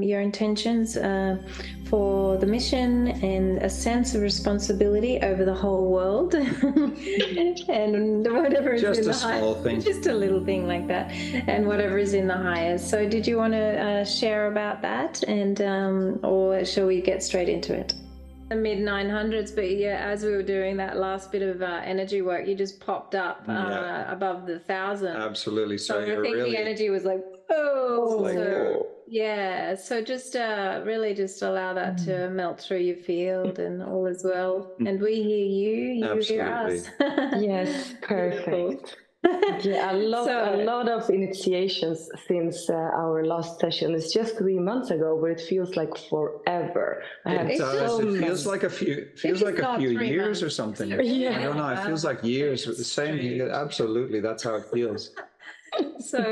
your intentions for the mission and a sense of responsibility over the whole world and whatever is just in a the small thing, just a little thing like that, and whatever is in the highest. So did you want to share about that, and or shall we get straight into it? The mid 900s, but yeah, as we were doing that last bit of energy work, you just popped up above the 1,000. Absolutely. So I think really, the energy was like, oh, like, so yeah. So just really just allow that to melt through your field, and all is well. And we hear you, you hear us. Yes, perfect. Yeah, a lot of initiations since our last session. It's just 3 months ago, but it feels like forever. It does. It feels like a few years or something. Yeah. I don't know. It feels like years. The same. Absolutely, that's how it feels. So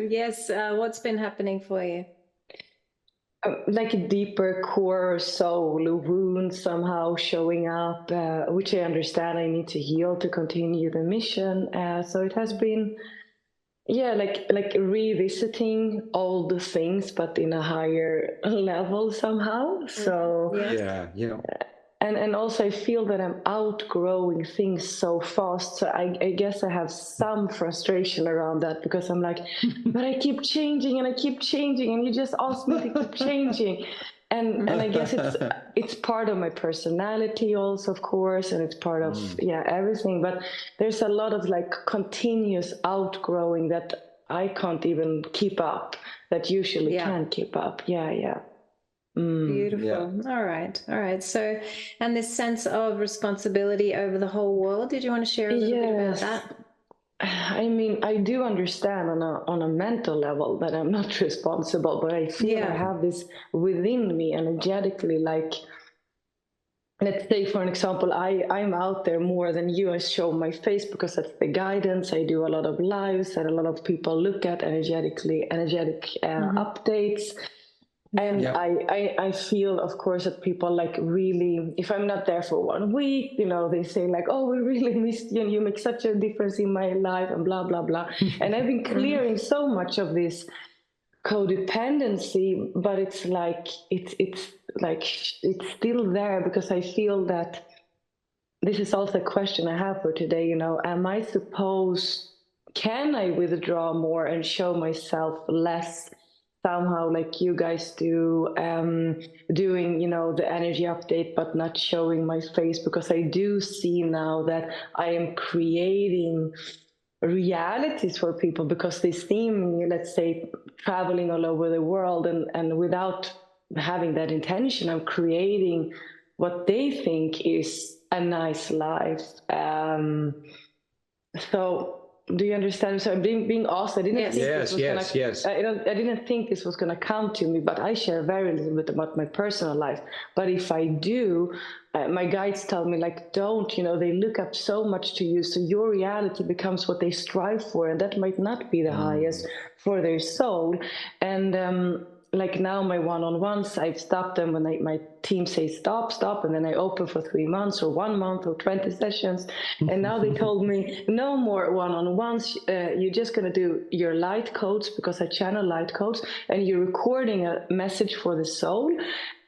yes, what's been happening for you? Like a deeper core soul wound somehow showing up, which I understand I need to heal to continue the mission. So it has been, like revisiting all the things, but in a higher level somehow. So yeah. And also I feel that I'm outgrowing things so fast. So I guess I have some frustration around that, because I'm like, but I keep changing and I keep changing, and you just ask me to keep changing. And I guess it's part of my personality also, of course, and it's part of everything. But there's a lot of like continuous outgrowing that I can't even keep up, that usually can keep up. Yeah. Beautiful. All right. So, and this sense of responsibility over the whole world, did you want to share a little bit about that? I mean, I do understand on a mental level that I'm not responsible, but I feel I have this within me energetically, like, let's say, for an example, I'm out there more than you. I show my face because that's the guidance. I do a lot of lives that a lot of people look at energetic updates. And I feel, of course, that people like really, if I'm not there for 1 week, they say like, oh, we really missed you and you make such a difference in my life and blah, blah, blah. And I've been clearing so much of this codependency, but it's like, it's still there, because I feel that this is also a question I have for today, can I withdraw more and show myself less, somehow like you guys do, doing the energy update but not showing my face, because I do see now that I am creating realities for people, because they see me, let's say, traveling all over the world, and without having that intention, I'm creating what they think is a nice life. So do you understand? So being asked, I didn't think this was gonna. I didn't think this was gonna come to me, but I share very little bit about my personal life. But if I do, my guides tell me like, don't. They look up so much to you, so your reality becomes what they strive for, and that might not be the highest for their soul. And like now my one-on-ones, I've stopped them when my team says stop, and then I open for 3 months or 1 month or 20 sessions. And now they told me no more one-on-ones. You're just going to do your light codes, because I channel light codes, and you're recording a message for the soul,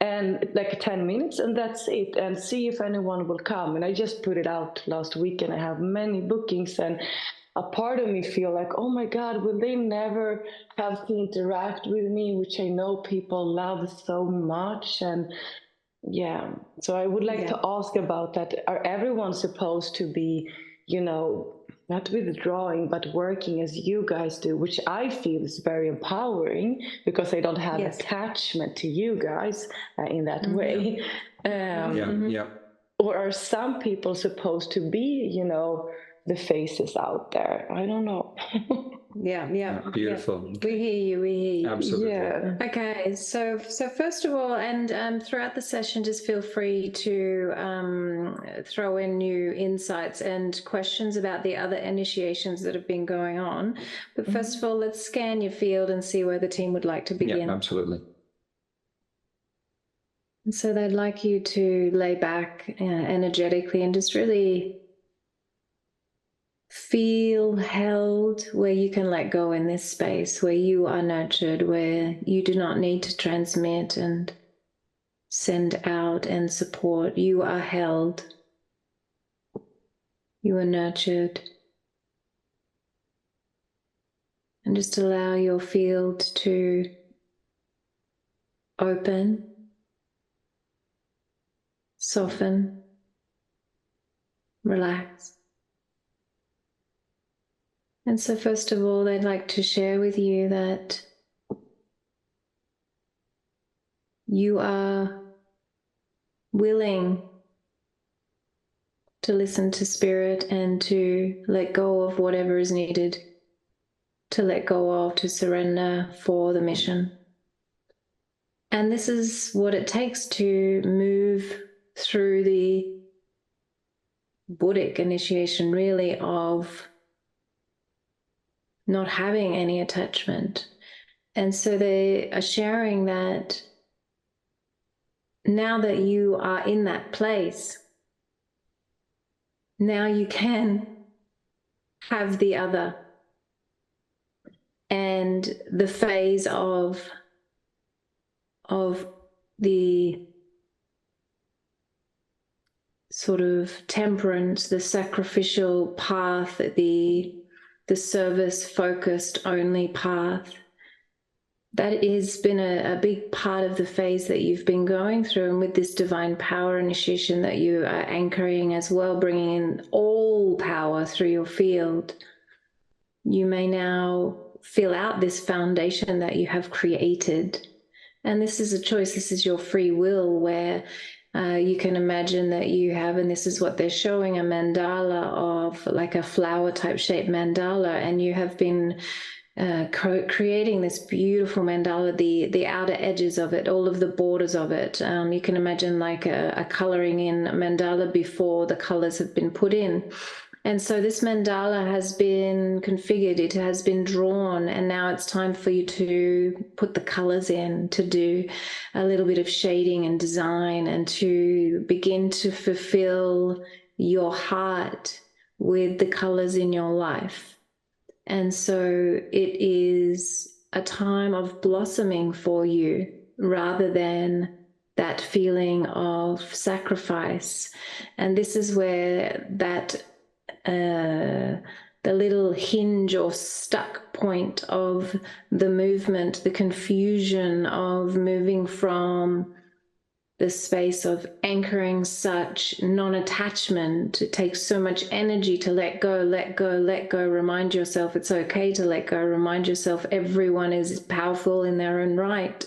and like 10 minutes, and that's it, and see if anyone will come. And I just put it out last week, and I have many bookings, and a part of me feel like, oh my God, will they never have to interact with me, which I know people love so much. And so I would like to ask about that. Are everyone supposed to be, not withdrawing, but working as you guys do, which I feel is very empowering, because I don't have attachment to you guys in that way. Or are some people supposed to be, the faces out there? I don't know. Beautiful. We hear you. Absolutely. Okay, so first of all, and throughout the session, just feel free to throw in new insights and questions about the other initiations that have been going on. But first of all, let's scan your field and see where the team would like to begin. Yeah, absolutely. And so they'd like you to lay back energetically and just really feel held, where you can let go in this space, where you are nurtured, where you do not need to transmit and send out and support. You are held. You are nurtured. And just allow your field to open, soften, relax. And so first of all, I'd like to share with you that you are willing to listen to spirit and to let go of whatever is needed to let go of, to surrender for the mission. And this is what it takes to move through the Buddhic initiation, really, of not having any attachment. And so they are sharing that now that you are in that place, now you can have the other. And the phase of the sort of temperance, the sacrificial path, the service-focused only path, that has been a big part of the phase that you've been going through. And with this divine power initiation that you are anchoring as well, bringing in all power through your field, you may now fill out this foundation that you have created. And this is a choice. This is your free will, where you can imagine that you have, and this is what they're showing, a mandala of like a flower type shaped mandala, and you have been creating this beautiful mandala, the outer edges of it, all of the borders of it. You can imagine like a coloring in mandala before the colors have been put in. And so this mandala has been configured, it has been drawn, and now it's time for you to put the colors in, to do a little bit of shading and design, and to begin to fulfill your heart with the colors in your life. And so it is a time of blossoming for you, rather than that feeling of sacrifice. And this is where that the little hinge or stuck point of the movement, the confusion of moving from the space of anchoring such non-attachment. It takes so much energy to let go, let go, let go. Remind yourself it's okay to let go. Remind yourself everyone is powerful in their own right.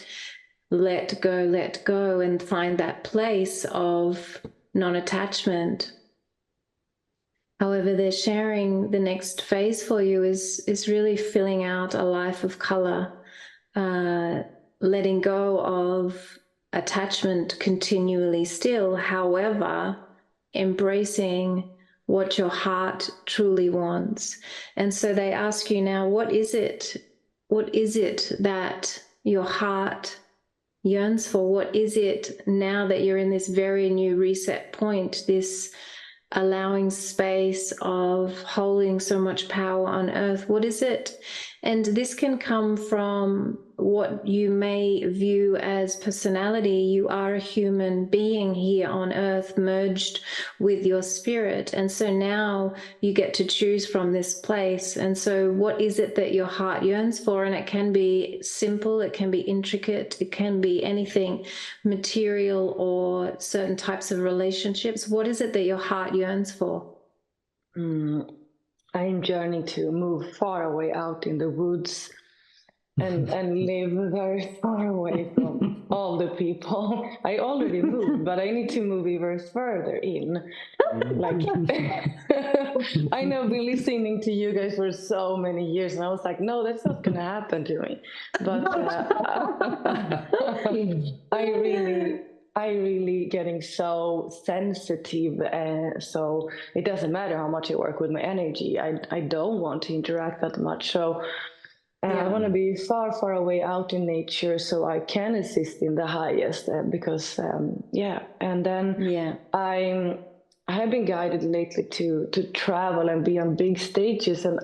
Let go, and find that place of non-attachment. However, they're sharing the next phase for you is really filling out a life of color, letting go of attachment continually still, however, embracing what your heart truly wants. And so they ask you now, what is it that your heart yearns for? What is it now that you're in this very new reset point, this allowing space of holding so much power on earth? What is it? And this can come from what you may view as personality. You are a human being here on earth, merged with your spirit. And so now you get to choose from this place. And so what is it that your heart yearns for? And it can be simple, it can be intricate, it can be anything material or certain types of relationships. What is it that your heart yearns for? I'm journeying to move far away out in the woods and live very far away from all the people. I already moved, but I need to move even further in. Like, I know, been listening to you guys for so many years, and I was like, no, that's not going to happen to me. But I really getting so sensitive, so it doesn't matter how much I work with my energy. I don't want to interact that much. So I want to be far, far away out in nature so I can assist in the highest, because, and then I have been guided lately to travel and be on big stages, and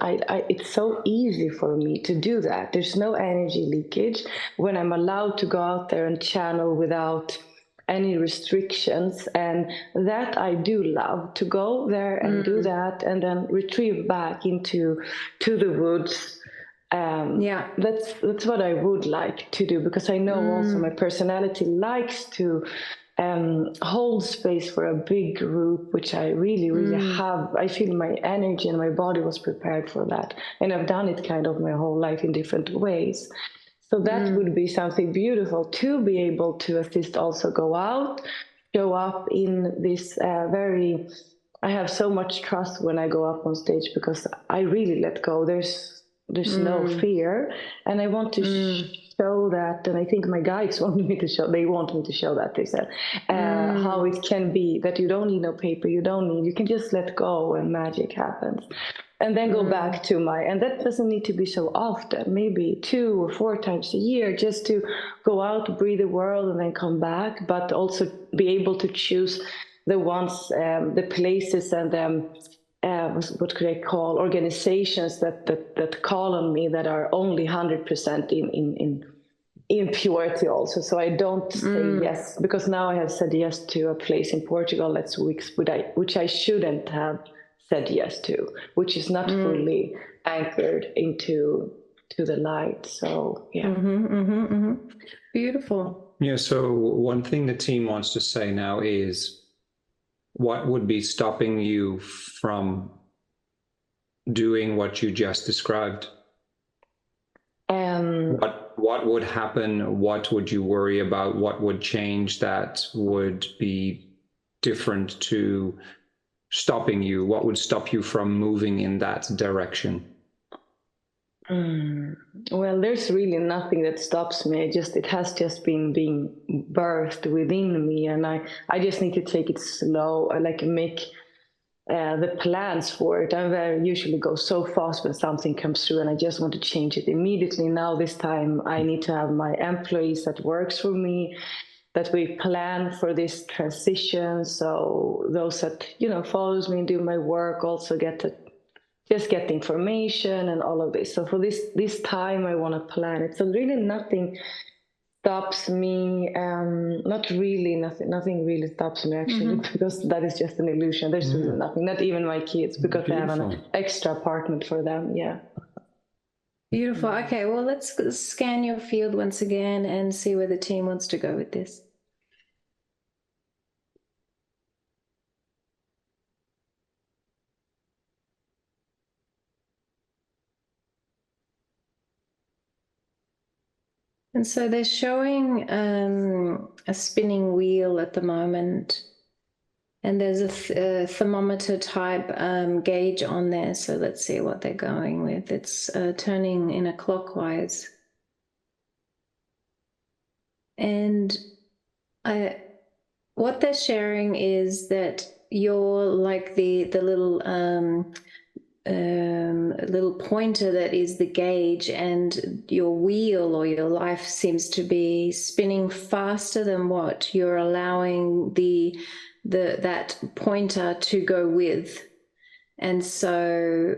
it's so easy for me to do that. There's no energy leakage when I'm allowed to go out there and channel without any restrictions, and that I do love, to go there and do that and then retrieve back into the woods. That's what I would like to do, because I know also my personality likes to hold space for a big group, which I really, really have. I feel my energy and my body was prepared for that. And I've done it kind of my whole life in different ways. So that would be something beautiful, to be able to assist, also go out, show up in this I have so much trust when I go up on stage, because I really let go. There's no fear, and I want to show that. And I think my guides want me to show that. They said how it can be that you don't need no paper, you can just let go and magic happens. And then go back to and that doesn't need to be so often, maybe 2 or 4 times a year, just to go out, breathe the world, and then come back, but also be able to choose the ones, the places, and what could I call, organizations that call on me, that are only 100% in purity also. So I don't say yes, because now I have said yes to a place in Portugal that's weeks, which I shouldn't have said yes to, which is not fully anchored into the light. So yeah. Beautiful. Yeah, so one thing the team wants to say now is, what would be stopping you from doing what you just described? What would happen? What would you worry about? What would change that would be different to stopping you? What would stop you from moving in that direction? Well, there's really nothing that stops me. It has just been being birthed within me, and I just need to take it slow. I make the plans for it. I usually go so fast when something comes through, and I just want to change it immediately. Now this time I need to have my employees that works for me, that we plan for this transition. So those that follows me and do my work also get the information and all of this. So for this time I want to plan it. So really nothing stops me. Not really, nothing really stops me, actually, because that is just an illusion. There's really nothing, not even my kids, because Beautiful. I have an extra apartment for them. Yeah. Beautiful. Okay, well, let's scan your field once again and see where the team wants to go with this. And so they're showing a spinning wheel at the moment, and there's a thermometer type gauge on there. So let's see what they're going with. It's turning in a clockwise. And what they're sharing is that you're like the little pointer that is the gauge, and your wheel or your life seems to be spinning faster than what you're allowing that pointer to go with. And so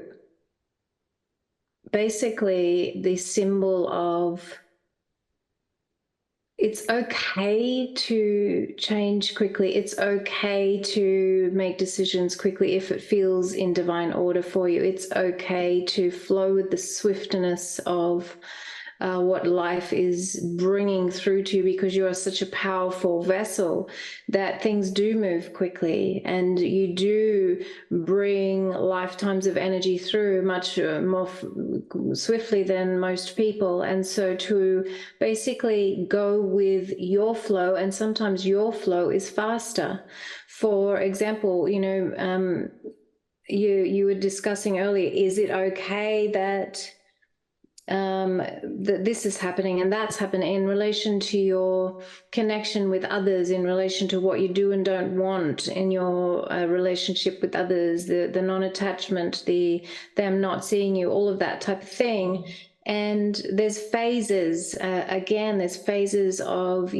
basically the symbol of, it's okay to change quickly. It's okay to make decisions quickly if it feels in divine order for you. It's okay to flow with the swiftness of what life is bringing through to you, because you are such a powerful vessel that things do move quickly, and you do bring lifetimes of energy through much more swiftly than most people. And so to basically go with your flow, and sometimes your flow is faster. For example, you were discussing earlier, is it okay that that this is happening and that's happening in relation to your connection with others, in relation to what you do and don't want in your relationship with others, the non-attachment, them not seeing you, all of that type of thing. And there's phases, again, there's phases of,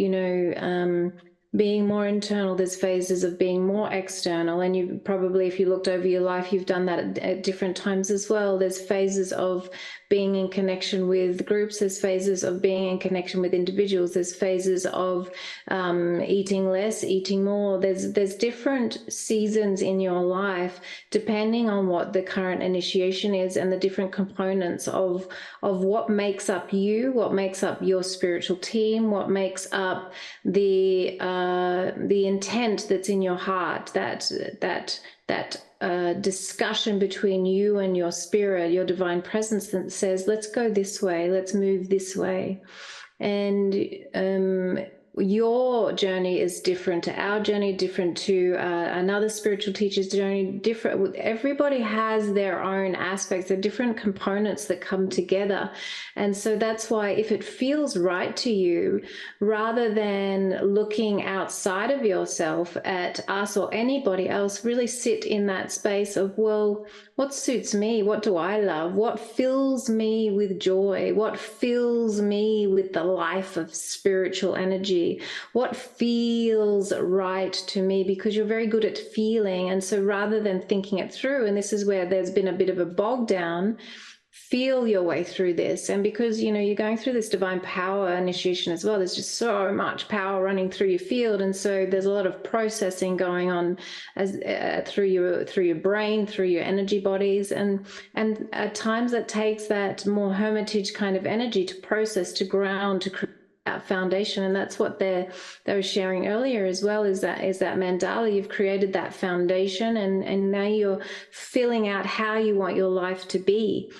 being more internal. There's phases of being more external. And you probably, if you looked over your life, you've done that at different times as well. There's phases of being in connection with groups. There's phases of being in connection with individuals. There's phases of eating less, eating more. There's different seasons in your life depending on what the current initiation is and the different components of what makes up you, what makes up your spiritual team, what makes up the intent that's in your heart, that discussion between you and your spirit, your divine presence that says, let's go this way, let's move this way. And your journey is different to our journey, different to another spiritual teacher's journey, different. Everybody has their own aspects, the different components that come together. And so that's why if it feels right to you, rather than looking outside of yourself at us or anybody else, really sit in that space of, well, what suits me? What do I love? What fills me with joy? What fills me with the life of spiritual energy? What feels right to me? Because you're very good at feeling. And so rather than thinking it through, and this is where there's been a bit of a bog down, feel your way through this. And because, you know, you're going through this divine power initiation as well, there's just so much power running through your field. And so there's a lot of processing going on as through your brain, through your energy bodies. And at times it takes that more hermitage kind of energy to process, to ground, to create that foundation. And that's what they were sharing earlier as well, is that mandala. You've created that foundation, and now you're filling out how you want your life to be.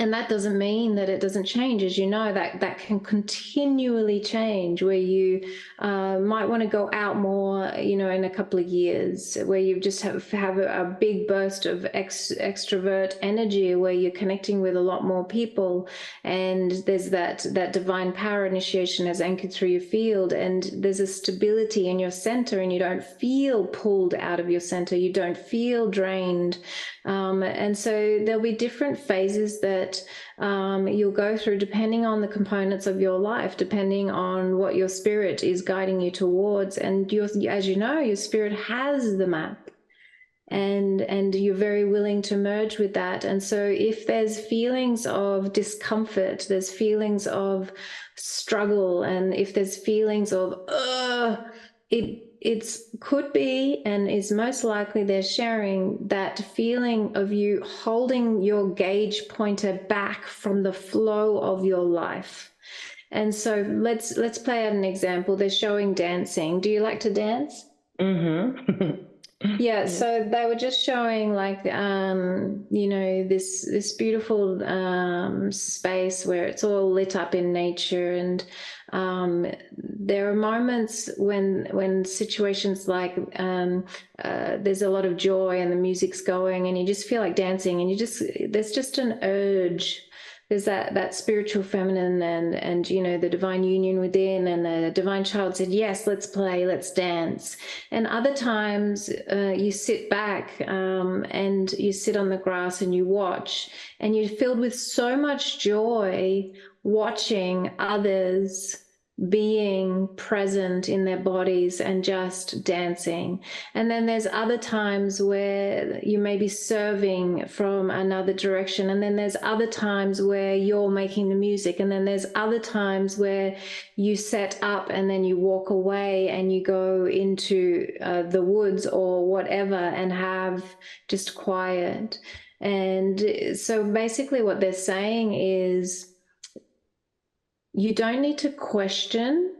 And that doesn't mean that it doesn't change. As you know, that can continually change, where you might want to go out more, you know, in a couple of years, where you just have a big burst of extrovert energy, where you're connecting with a lot more people. And there's that divine power initiation has anchored through your field, and there's a stability in your center, and you don't feel pulled out of your center. You don't feel drained. And so there'll be different phases that you'll go through depending on the components of your life, depending on what your spirit is guiding you towards. And as you know, your spirit has the map, and you're very willing to merge with that. And so if there's feelings of discomfort, there's feelings of struggle, and if there's feelings of it could be, and is most likely, they're sharing that feeling of you holding your gauge pointer back from the flow of your life. And so let's play out an example. They're showing dancing. Do you like to dance? Mm-hmm. Yeah, so they were just showing, like, you know, this beautiful space where it's all lit up in nature, and there are moments when situations like there's a lot of joy and the music's going and you just feel like dancing, and there's just an urge. There's that spiritual feminine and you know, the divine union within, and the divine child said, yes, let's play, let's dance. And other times you sit back and you sit on the grass and you watch, and you're filled with so much joy watching others being present in their bodies and just dancing. And then there's other times where you may be serving from another direction, and then there's other times where you're making the music, and then there's other times where you set up and then you walk away and you go into the woods or whatever and have just quiet. And so basically what they're saying is, you don't need to question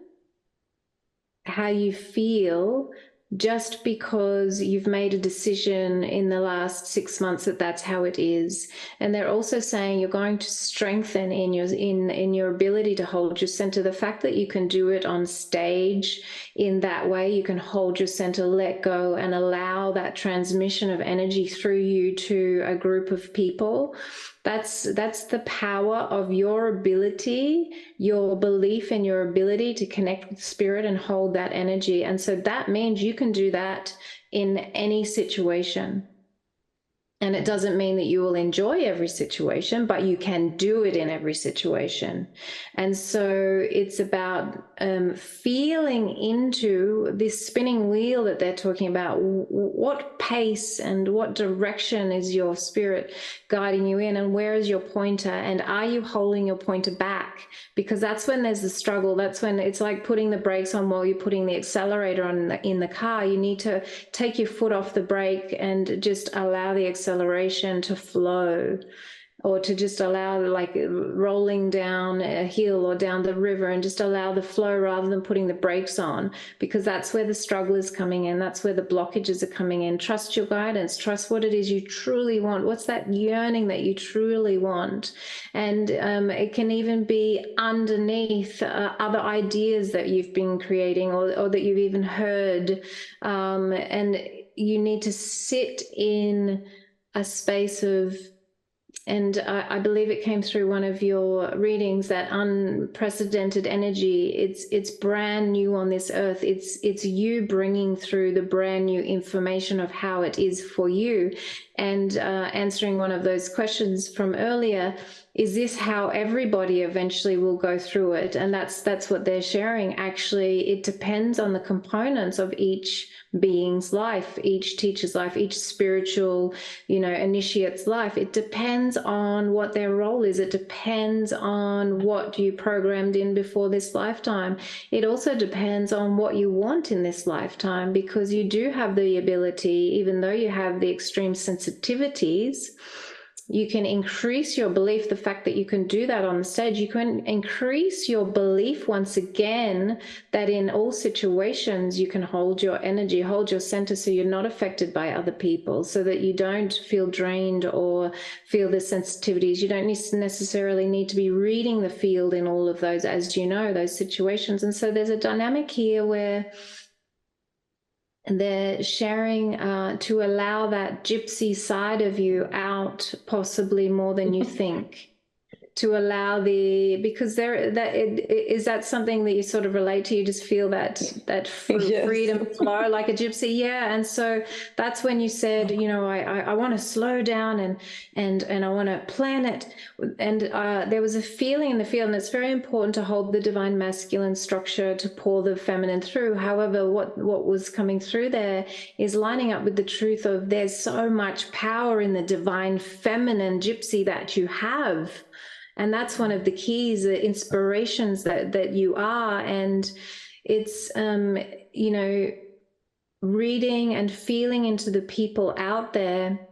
how you feel just because you've made a decision in the last 6 months that that's how it is. And they're also saying you're going to strengthen in your ability to hold your center. The fact that you can do it on stage in that way, you can hold your center, let go, and allow that transmission of energy through you to a group of people. That's the power of your ability, your belief in your ability to connect with spirit and hold that energy. And so that means you can do that in any situation. And it doesn't mean that you will enjoy every situation, but you can do it in every situation. And so it's about feeling into this spinning wheel that they're talking about. What pace and what direction is your spirit guiding you in, and where is your pointer, and are you holding your pointer back? Because that's when there's the struggle. That's when it's like putting the brakes on while you're putting the accelerator on in the car. You need to take your foot off the brake and just allow the acceleration to flow, or to just allow, like rolling down a hill or down the river, and just allow the flow rather than putting the brakes on, because that's where the struggle is coming in. That's where the blockages are coming in. Trust your guidance. Trust what it is you truly want. What's that yearning that you truly want? And it can even be underneath other ideas that you've been creating, or that you've even heard. And you need to sit in a space of, and I believe it came through one of your readings, that unprecedented energy. It's brand new on this earth. It's you bringing through the brand new information of how it is for you. And answering one of those questions from earlier, is this how everybody eventually will go through it? And that's what they're sharing. Actually, it depends on the components of each being's life, each teacher's life, each spiritual, initiate's life. It depends on what their role is. It depends on what you programmed in before this lifetime. It also depends on what you want in this lifetime, because you do have the ability, even though you have the extreme sensitivities, you can increase your belief. The fact that you can do that on the stage, you can increase your belief once again that in all situations you can hold your energy, hold your center, so you're not affected by other people, so that you don't feel drained or feel the sensitivities. You don't necessarily need to be reading the field in all of those, as you know, those situations. And so there's a dynamic here where they're sharing to allow that gypsy side of you out, possibly more than you think. To allow because is that something that you sort of relate to? You just feel that Yes. freedom flow like a gypsy. Yeah. And so that's when you said, I want to slow down and I want to plan it. And there was a feeling in the field, and it's very important to hold the divine masculine structure to pour the feminine through. However, what was coming through there is lining up with the truth of there's so much power in the divine feminine gypsy that you have. And that's one of the keys, the inspirations that you are. And it's, reading and feeling into the people out there,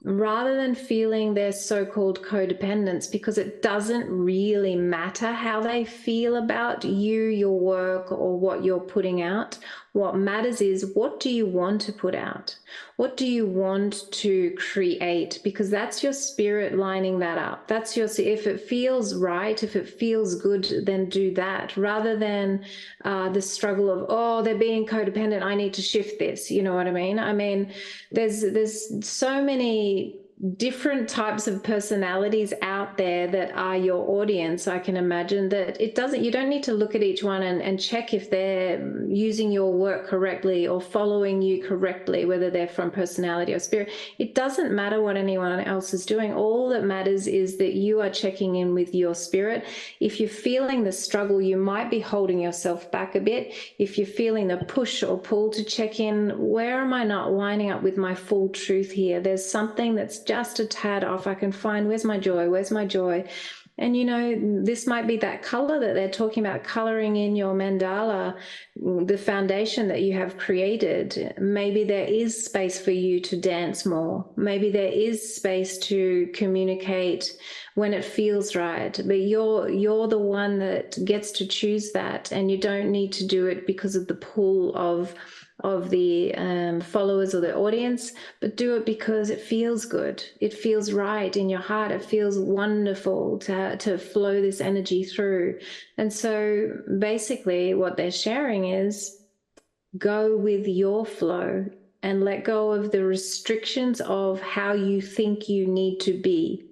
rather than feeling their so-called codependence, because it doesn't really matter how they feel about you, your work, or what you're putting out. What matters is, what do you want to put out? What do you want to create? Because that's your spirit lining that up. That's if it feels right, if it feels good, then do that, rather than the struggle of, oh, they're being codependent, I need to shift this. You know what I mean? I mean, there's so many different types of personalities out there that are your audience. I can imagine that you don't need to look at each one and check if they're using your work correctly or following you correctly, whether they're from personality or spirit. It doesn't matter what anyone else is doing. All that matters is that you are checking in with your spirit. If you're feeling the struggle, you might be holding yourself back a bit. If you're feeling the push or pull to check in, where am I not lining up with my full truth here? There's something that's just a tad off. I can find, where's my joy? Where's my joy? And this might be that color that they're talking about, coloring in your mandala, the foundation that you have created. Maybe there is space for you to dance more. Maybe there is space to communicate when it feels right. But you're the one that gets to choose that, and you don't need to do it because of the pull of the followers or the audience, but do it because it feels good. It feels right in your heart. It feels wonderful to flow this energy through. And so basically what they're sharing is, go with your flow and let go of the restrictions of how you think you need to be,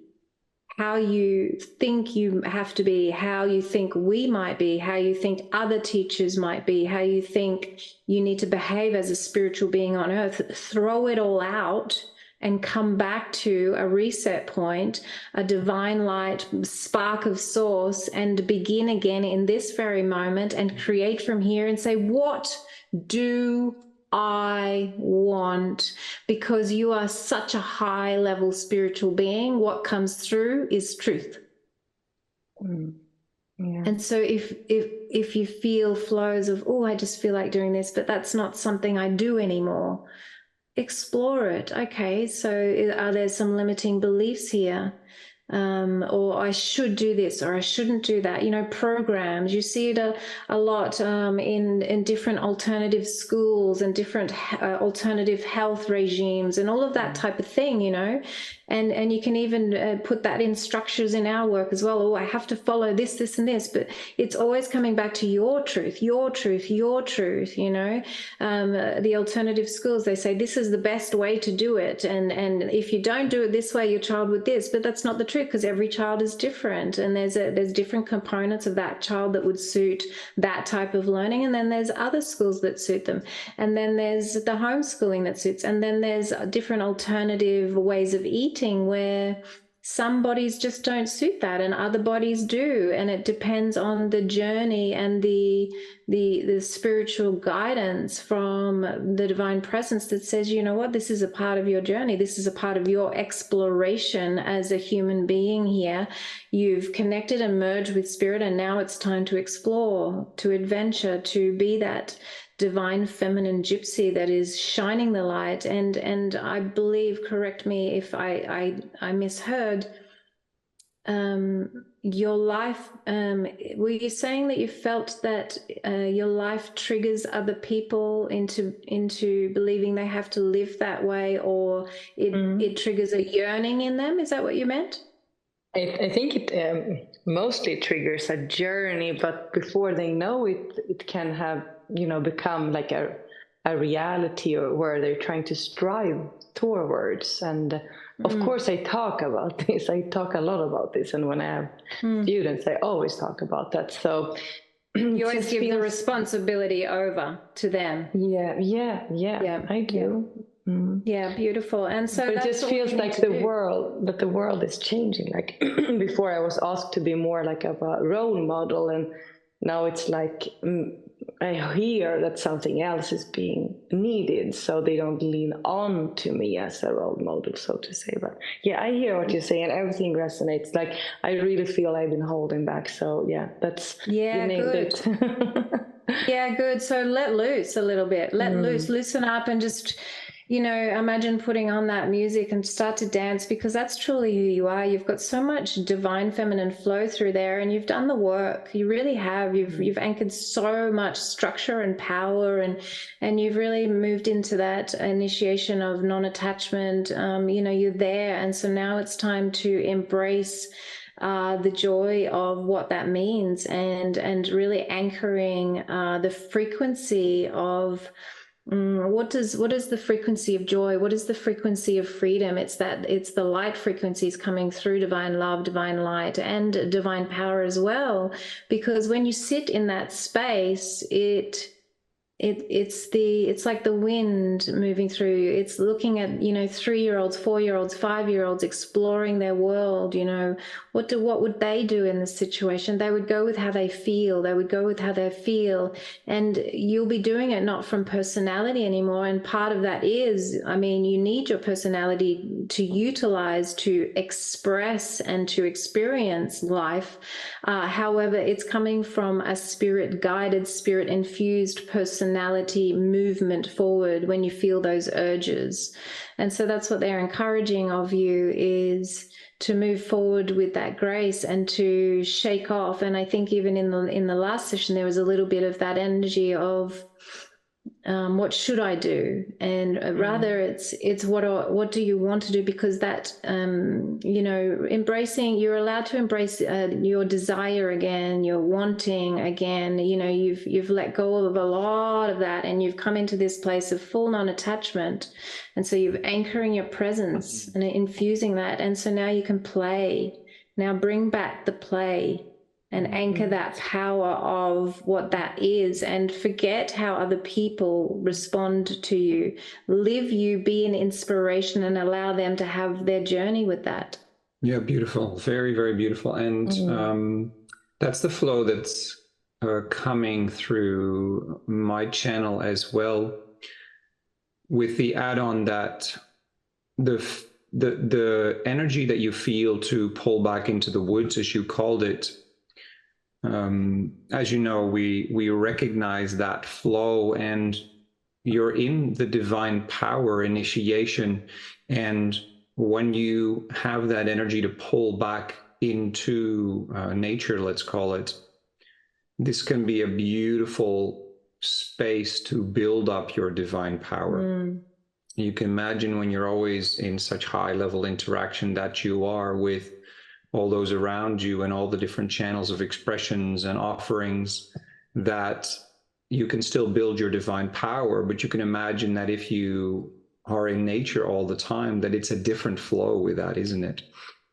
how you think you have to be, how you think we might be, how you think other teachers might be, how you think you need to behave as a spiritual being on earth. Throw it all out and come back to a reset point, a divine light spark of source, and begin again in this very moment and create from here and say, what do I want? Because you are such a high level spiritual being. What comes through is truth. Yeah. And so if you feel flows of, oh, I just feel like doing this, but that's not something I do anymore, explore it. Okay, so are there some limiting beliefs here? Or I should do this, or I shouldn't do that. You know, programs, you see it a lot in different alternative schools and different alternative health regimes and all of that type of thing, you know. And you can even put that in structures in our work as well. Oh, I have to follow this, this, and this. But it's always coming back to your truth, your truth, your truth, you know. The alternative schools, they say this is the best way to do it. And if you don't do it this way, your child would this. But that's not the truth, because every child is different. And there's different components of that child that would suit that type of learning. And then there's other schools that suit them. And then there's the homeschooling that suits. And then there's different alternative ways of eating, where some bodies just don't suit that and other bodies do, and it depends on the journey and the spiritual guidance from the divine presence that says, you know what, this is a part of your journey, this is a part of your exploration as a human being here. You've connected and merged with spirit, and now it's time to explore, to adventure, to be that divine feminine gypsy that is shining the light. And I believe, correct me if I misheard, your life, were you saying that you felt that your life triggers other people into believing they have to live that way, or it triggers a yearning in them? Is that what you meant? I think it mostly triggers a journey, but before they know it, it can have, you know, become like a reality, or where they're trying to strive towards. And of course, I talk about this. I talk a lot about this. And when I have students, I always talk about that. So you always give the responsibility over to them. Yeah, I do. Yeah. Yeah, beautiful. And so but it just feels like the world is changing. Like before I was asked to be more like a role model, and now it's like I hear that something else is being needed, so they don't lean on to me as a role model, so to say. But yeah, I hear what you're saying, and everything resonates. Like I really feel I've been holding back. So yeah, that's you nailed it. Yeah, good. So let loose a little bit. Let loose, loosen up, and just, you know, imagine putting on that music and start to dance, because that's truly who you are. You've got so much divine feminine flow through there, and you've done the work. You really have. You've anchored so much structure and power, and you've really moved into that initiation of non-attachment. You know, you're there, and so now it's time to embrace the joy of what that means, and really anchoring the frequency of what is the frequency of joy? What is the frequency of freedom? It's the light frequencies coming through divine love, divine light, and divine power as well. Because when you sit in that space, it's like the wind moving through you. It's looking at, you know, 3-year-olds, 4-year-olds, 5-year-olds exploring their world. You know, what would they do in this situation? They would go with how they feel. They would go with how they feel. And you'll be doing it not from personality anymore. And part of that is, I mean, you need your personality to utilize, to express, and to experience life. However, it's coming from a spirit-guided, spirit-infused personality movement forward when you feel those urges. And so that's what they're encouraging of you, is to move forward with that grace and to shake off. And I think even in the last session, there was a little bit of that energy of what should I do? And rather it's what do you want to do? Because that, you know, you're allowed to embrace your desire again, your wanting again. You know, you've let go of a lot of that, and you've come into this place of full non-attachment. And so you're anchoring your presence and infusing that. And so now you can play. Now bring back the play. and anchor that power of what that is, and forget how other people respond to you. Live you, be an inspiration, and allow them to have their journey with that. Yeah, beautiful. Very, very beautiful. And that's the flow that's coming through my channel as well, with the add-on that the energy that you feel to pull back into the woods, as you called it, as you know, we recognize that flow, and you're in the divine power initiation. And when you have that energy to pull back into nature, let's call it, this can be a beautiful space to build up your divine power. You can imagine when you're always in such high level interaction that you are with all those around you and all the different channels of expressions and offerings, that you can still build your divine power. But you can imagine that if you are in nature all the time, that it's a different flow with that, isn't it?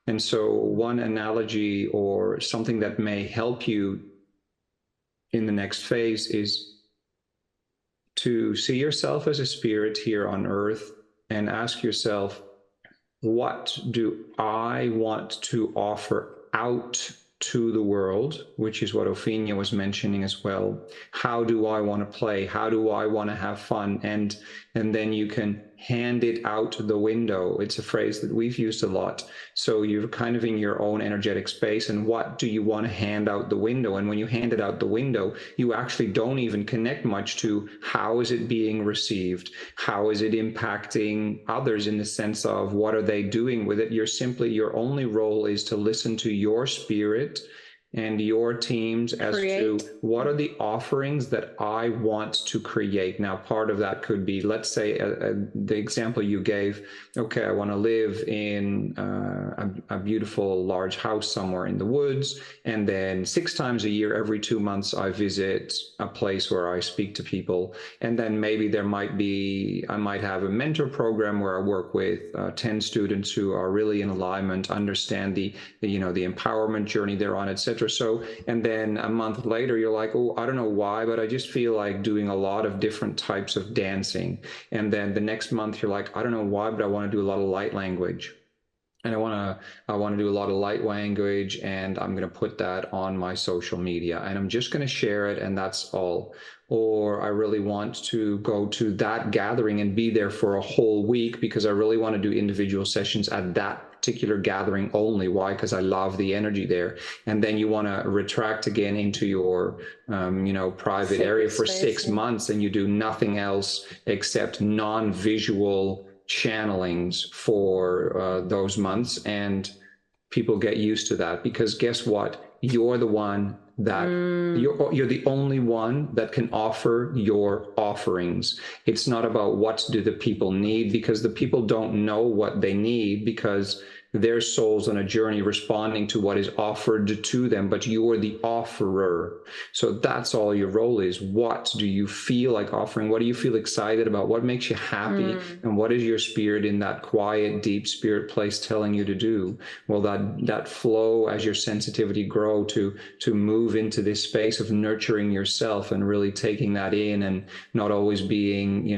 And so one analogy or something that may help you in the next phase is to see yourself as a spirit here on earth and ask yourself, what do I want to offer out to the world, which is what Opheana was mentioning as well. How do I want to play? How do I want to have fun? And then you can hand it out the window. It's a phrase that we've used a lot. So you're kind of in your own energetic space, and what do you want to hand out the window? And when you hand it out the window, you actually don't even connect much to how is it being received? How is it impacting others in the sense of what are they doing with it? Your only role is to listen to your spirit and your teams as to what are the offerings that I want to create. Now, part of that could be, let's say, the example you gave, okay, I want to live in a beautiful large house somewhere in the woods, and then 6 times a year, every 2 months, I visit a place where I speak to people. And then maybe I might have a mentor program where I work with 10 students who are really in alignment, understand the empowerment journey they're on, etc. So, and then a month later, you're like, oh, I don't know why, but I just feel like doing a lot of different types of dancing. And then the next month, you're like, I don't know why, but I want to do a lot of light language. And I want to do a lot of light language, and I'm going to put that on my social media, and I'm just going to share it, and that's all. Or I really want to go to that gathering and be there for a whole week because I really want to do individual sessions at that particular gathering only. Why? Because I love the energy there. And then you want to retract again into your private area for 6 months, and you do nothing else except non-visual channelings for those months, and people get used to that, because guess what? You're the one that you're the only one that can offer your offerings. It's not about what do the people need, because the people don't know what they need, because their soul's on a journey responding to what is offered to them, but you are the offerer. So that's all your role is. What do you feel like offering? What do you feel excited about? What makes you happy? And what is your spirit in that quiet, deep spirit place telling you to do? Well, that flow, as your sensitivity grow to move into this space of nurturing yourself and really taking that in, and not always being,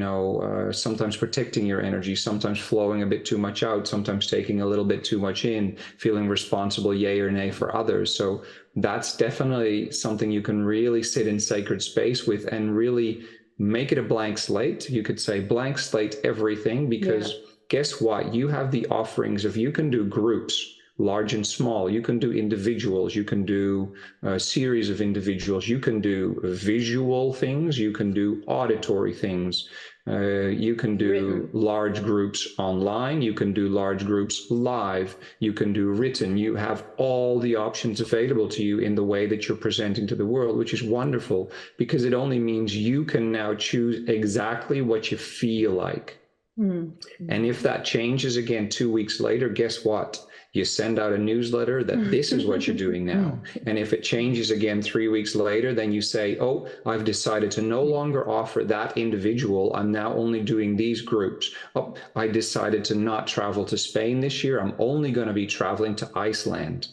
sometimes protecting your energy, sometimes flowing a bit too much out, sometimes taking a little bit too much in, feeling responsible, yay or nay, for others. So that's definitely something you can really sit in sacred space with and really make it a blank slate. You could say blank slate everything, because guess what? You have the offerings of, you can do groups, large and small. You can do individuals. You can do a series of individuals. You can do visual things. You can do auditory things. You can do large groups online. You can do large groups live. You can do written. You have all the options available to you in the way that you're presenting to the world, which is wonderful, because it only means you can now choose exactly what you feel like. And if that changes again 2 weeks later, guess what? You send out a newsletter that this is what you're doing now. And if it changes again 3 weeks later, then you say, oh, I've decided to no longer offer that individual. I'm now only doing these groups. Oh, I decided to not travel to Spain this year. I'm only going to be traveling to Iceland,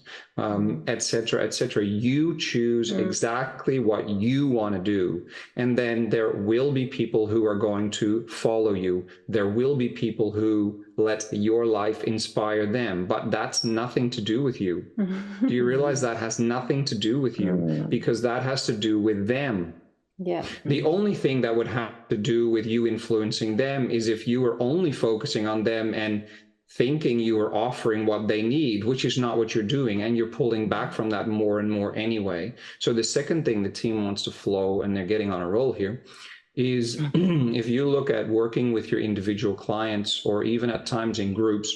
etc., etc. You choose exactly what you want to do. And then there will be people who are going to follow you. There will be people who let your life inspire them, but that's nothing to do with you. Do you realize that has nothing to do with you? Because that has to do with them. Yeah. The only thing that would have to do with you influencing them is if you were only focusing on them and thinking you are offering what they need, which is not what you're doing, and you're pulling back from that more and more anyway. So the second thing the team wants to flow, and they're getting on a roll here, is if you look at working with your individual clients, or even at times in groups,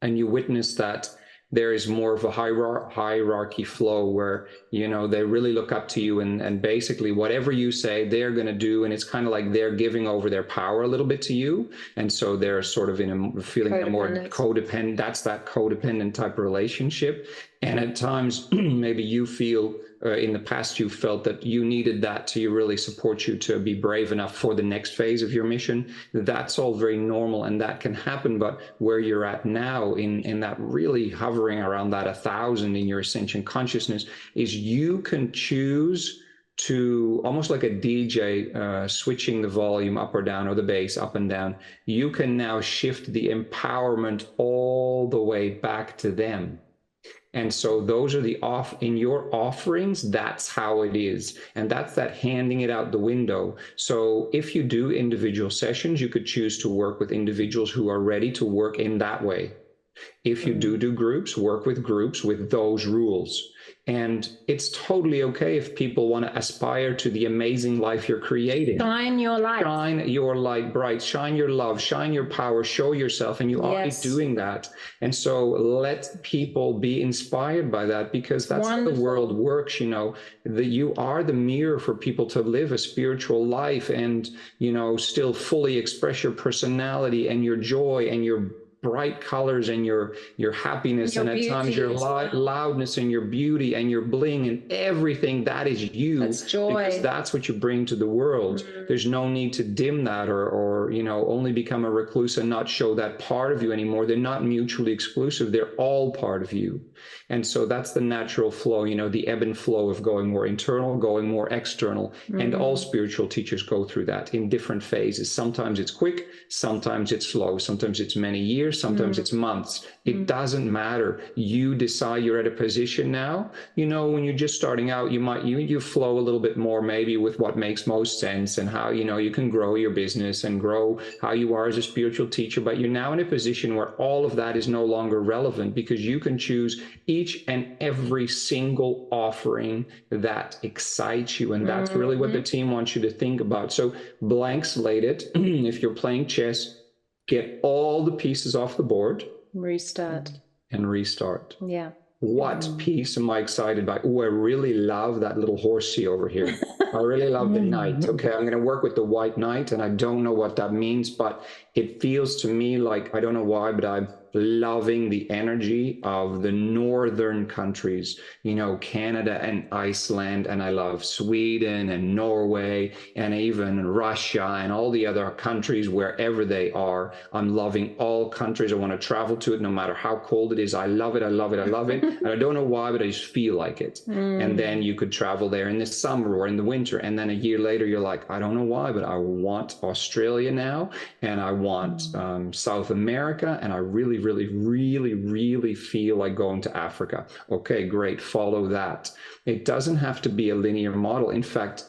and you witness that there is more of a hierarchy flow where, you know, they really look up to you, and basically whatever you say, they're going to do. And it's kind of like they're giving over their power a little bit to you. And so they're sort of in a feeling a more codependent, that's that codependent type of relationship. And at times, maybe you feel in the past, you felt that you needed that to really support you to be brave enough for the next phase of your mission. That's all very normal, and that can happen. But where you're at now in that really hovering around that 1,000 in your ascension consciousness is you can choose to, almost like a DJ switching the volume up or down, or the bass up and down. You can now shift the empowerment all the way back to them. And so those are in your offerings, that's how it is. And that's that handing it out the window. So if you do individual sessions, you could choose to work with individuals who are ready to work in that way. If you do groups, work with groups with those rules. And it's totally okay if people want to aspire to the amazing life you're creating. Shine your light. Shine your light bright. Shine your love. Shine your power. Show yourself. And you are doing that. And so let people be inspired by that, because that's how the world works. You know, you are the mirror for people to live a spiritual life and, you know, still fully express your personality and your joy and your bright colors and your happiness, and at times your loudness and your beauty and your bling and everything. That is you. That's joy. Because that's what you bring to the world. There's no need to dim that or you know, only become a recluse and not show that part of you anymore. They're not mutually exclusive. They're all part of you. And so that's the natural flow, you know, the ebb and flow of going more internal, going more external. And all spiritual teachers go through that in different phases. Sometimes it's quick, sometimes it's slow, sometimes it's many years, sometimes it's months. It doesn't matter. You decide you're at a position now. You know, when you're just starting out, you flow a little bit more maybe with what makes most sense and how, you know, you can grow your business and grow how you are as a spiritual teacher. But you're now in a position where all of that is no longer relevant, because you can choose each and every single offering that excites you. And that's really what the team wants you to think about. So blank slate it. If you're playing chess, get all the pieces off the board. Restart. And restart. Yeah. What piece am I excited by? Oh, I really love that little horsey over here. I really love the knight. Okay, I'm going to work with the white knight, and I don't know what that means, but it feels to me like, I don't know why, but I'm loving the energy of the northern countries, you know, Canada and Iceland, and I love Sweden and Norway and even Russia and all the other countries, wherever they are. I'm loving all countries. I want to travel to it no matter how cold it is. I love it. I love it. I love it. And I don't know why, but I just feel like it. And then you could travel there in the summer or in the winter. And then a year later, you're like, I don't know why, but I want Australia now. And I want South America. And I really feel like going to Africa. Okay, great. Follow that. It doesn't have to be a linear model. In fact,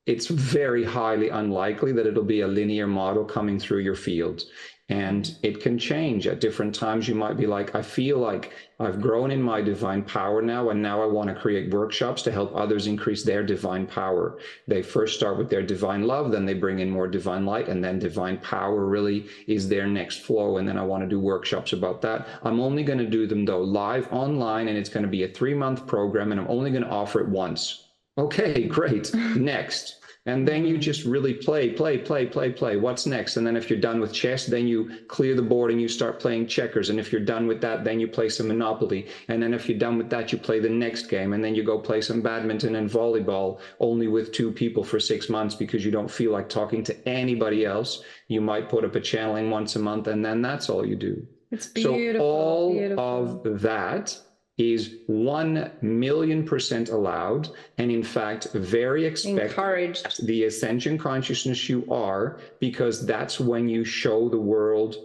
it's very highly unlikely that it'll be a linear model coming through your field. And it can change at different times. You might be like, I feel like I've grown in my divine power now, and now I want to create workshops to help others increase their divine power. They first start with their divine love, then they bring in more divine light, and then divine power really is their next flow. And then I want to do workshops about that. I'm only going to do them though live online, and it's going to be a 3-month program, and I'm only going to offer it once. Okay, great. Next. And then you just really play. What's next? And then if you're done with chess, then you clear the board and you start playing checkers. And if you're done with that, then you play some Monopoly. And then if you're done with that, you play the next game. And then you go play some badminton and volleyball, only with 2 people for 6 months because you don't feel like talking to anybody else. You might put up a channeling once a month, and then that's all you do. It's beautiful. So all beautiful. of that is 1,000,000% allowed, and in fact, very encouraged. The ascension consciousness you are, because that's when you show the world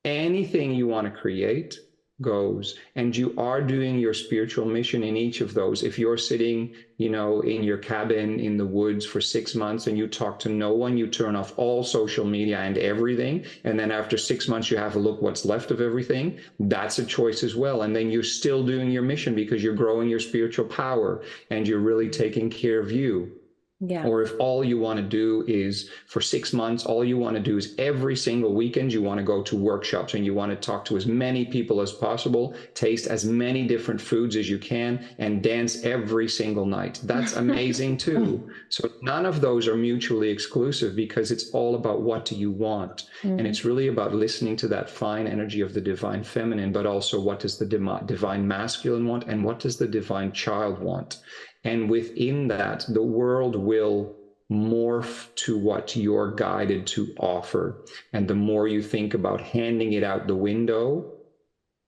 anything you want to create goes, and you are doing your spiritual mission in each of those. If you're sitting, you know, in your cabin in the woods for 6 months and you talk to no one, you turn off all social media and everything, and then after 6 months you have a look what's left of everything, that's a choice as well. And then you're still doing your mission because you're growing your spiritual power and you're really taking care of you. Yeah. Or if all you want to do is for 6 months, all you want to do is every single weekend, you want to go to workshops and you want to talk to as many people as possible, taste as many different foods as you can, and dance every single night. That's amazing too. So none of those are mutually exclusive because it's all about what do you want. And it's really about listening to that fine energy of the divine feminine, but also what does the divine masculine want and what does the divine child want. And within that, the world will morph to what you're guided to offer. And the more you think about handing it out the window,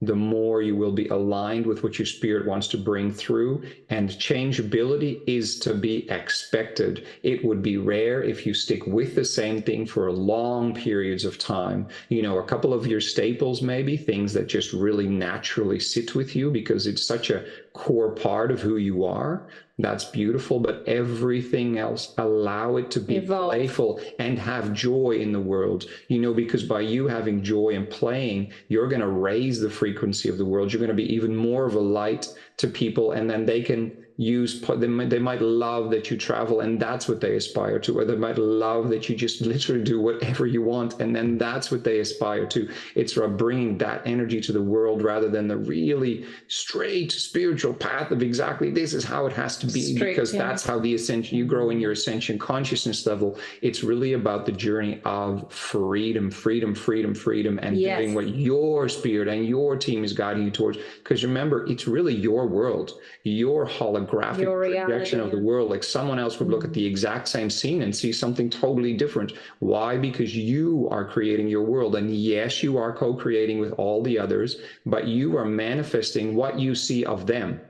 the more you will be aligned with what your spirit wants to bring through. And changeability is to be expected. It would be rare if you stick with the same thing for long periods of time. You know, a couple of your staples, maybe things that just really naturally sit with you because it's such a core part of who you are. That's beautiful, but everything else, allow it to be playful and have joy in the world, you know, because by you having joy and playing, you're going to raise the frequency of the world. You're going to be even more of a light to people, and then they can use, they might love that you travel and that's what they aspire to, or they might love that you just literally do whatever you want and then that's what they aspire to. It's about bringing that energy to the world rather than the really straight spiritual path of exactly this is how it has to be, because that's how the ascension, you grow in your ascension consciousness level. It's really about the journey of freedom, and doing what your spirit and your team is guiding you towards. Because remember, it's really your world, your holographic projection of the world. Like someone else would look at the exact same scene and see something totally different. Why? Because you are creating your world. And yes, you are co-creating with all the others, but you are manifesting what you see of them.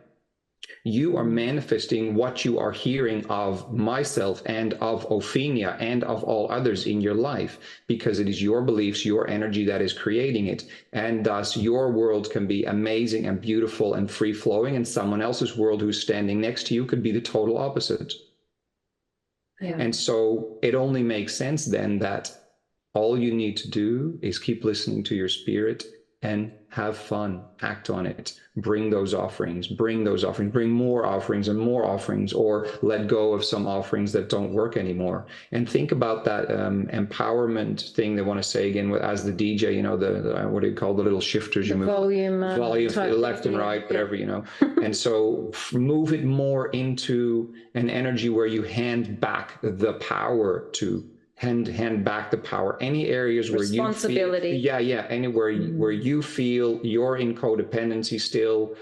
You are manifesting what you are hearing of myself and of Opheana and of all others in your life, because it is your beliefs, your energy that is creating it. And thus your world can be amazing and beautiful and free flowing, and someone else's world who's standing next to you could be the total opposite. Yeah. And so it only makes sense then that all you need to do is keep listening to your spirit and have fun, act on it, bring those offerings, bring more offerings and more offerings, or let go of some offerings that don't work anymore. And think about that empowerment thing they want to say again as the DJ, you know, the what do you call the little shifters? You move volume left and right, whatever, you know. And so move it more into an energy where you hand back the power to hand back the power. Any areas where you feel, anywhere where you feel you're in codependency still,